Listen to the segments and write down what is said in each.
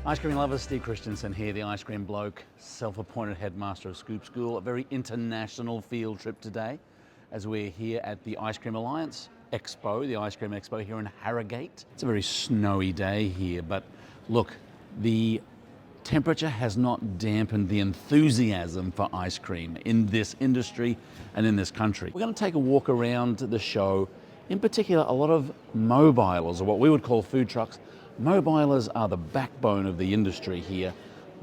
Ice cream lovers, Steve Christensen here, the Ice Cream Bloke, self-appointed headmaster of Scoop School. A very international field trip today as we're here at the Ice Cream Alliance Expo, the Ice Cream Expo here in Harrogate. It's a very snowy day here, but look, the temperature has not dampened the enthusiasm for ice cream in this industry and in this country. We're going to take a walk around the show. In particular, a lot of mobilers, or what we would call food trucks. Mobilers are the backbone of the industry here.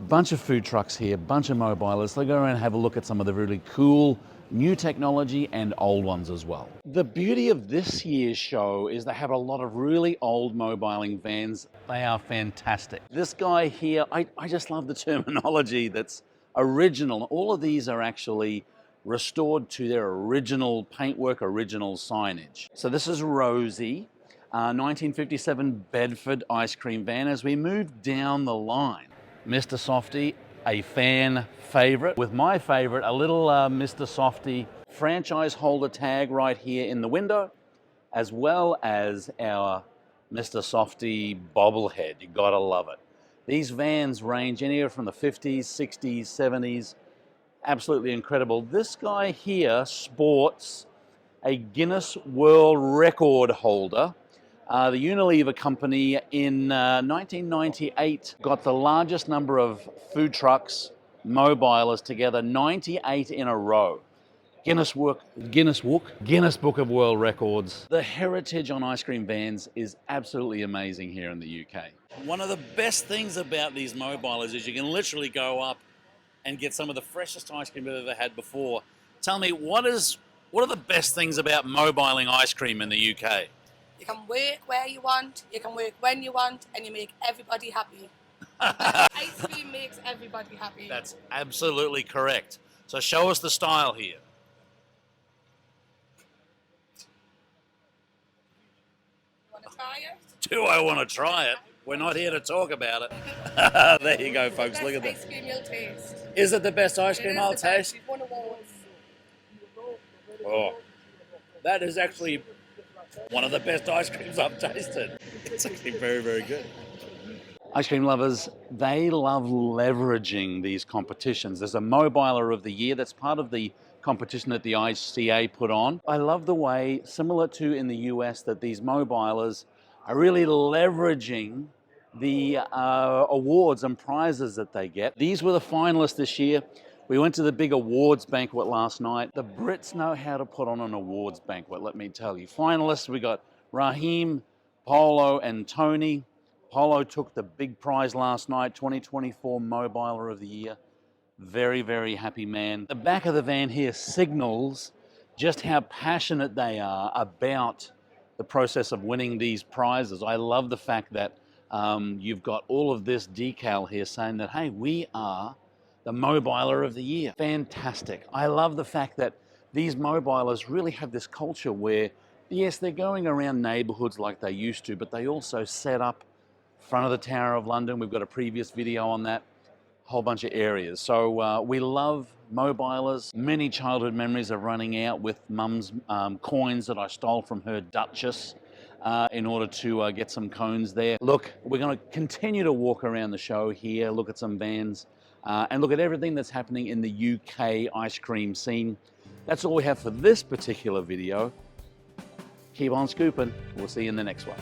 Bunch of food trucks here, bunch of mobilers. So go around and have a look at some of the really cool new technology and old ones as well. The beauty of this year's show is they have a lot of really old mobiling vans. They are fantastic. This guy here, I just love the terminology that's original. All of these are actually restored to their original paintwork, original signage. So this is Rosie. 1957 Bedford ice cream van. As we move down the line, Mr. Softy, a fan favorite. With my favorite, a little Mr. Softy franchise holder tag right here in the window, as well as our Mr. Softy bobblehead. You gotta love it. These vans range anywhere from the 50s, 60s, 70s. Absolutely incredible. This guy here sports a Guinness World Record holder. The Unilever company in 1998 got the largest number of food trucks, mobilers together, 98 in a row. Guinness Book of World Records. The heritage on ice cream vans is absolutely amazing here in the UK. One of the best things about these mobilers is you can literally go up and get some of the freshest ice cream I've ever had before. Tell me, what are the best things about mobiling ice cream in the UK? You can work where you want, you can work when you want, and you make everybody happy. Ice cream makes everybody happy. That's absolutely correct. So show us the style here. You want to try it? Do I want to try it? We're not here to talk about it. There you go, folks. Look at Best this. ice cream you'll taste. Is it the best ice cream I'll taste? We've won awards. Oh, that is actually one of the best ice creams I've tasted. It's actually very, very good. Ice cream lovers, they love leveraging these competitions. There's a Mobiler of the Year that's part of the competition that the ICA put on. I love the way, similar to in the US, that these mobilers are really leveraging the awards and prizes that they get. These were the finalists this year. We went to the big awards banquet last night. The Brits know how to put on an awards banquet, let me tell you. Finalists, we got Raheem, Polo, and Tony. Polo took the big prize last night, 2024 Mobiler of the Year. Very, very happy man. The back of the van here signals just how passionate they are about the process of winning these prizes. I love the fact that you've got all of this decal here saying that, hey, we are the Mobiler of the Year. Fantastic. I love the fact that these mobilers really have this culture where, yes, they're going around neighborhoods like they used to, but they also set up front of the Tower of London. We've got a previous video on that, whole bunch of areas. So we love mobilers. Many childhood memories of running out with mum's coins that I stole from her Duchess in order to get some cones there. Look, we're going to continue to walk around the show here, look at some vans, and look at everything that's happening in the UK ice cream scene. That's all we have for this particular video. Keep on scooping. We'll see you in the next one.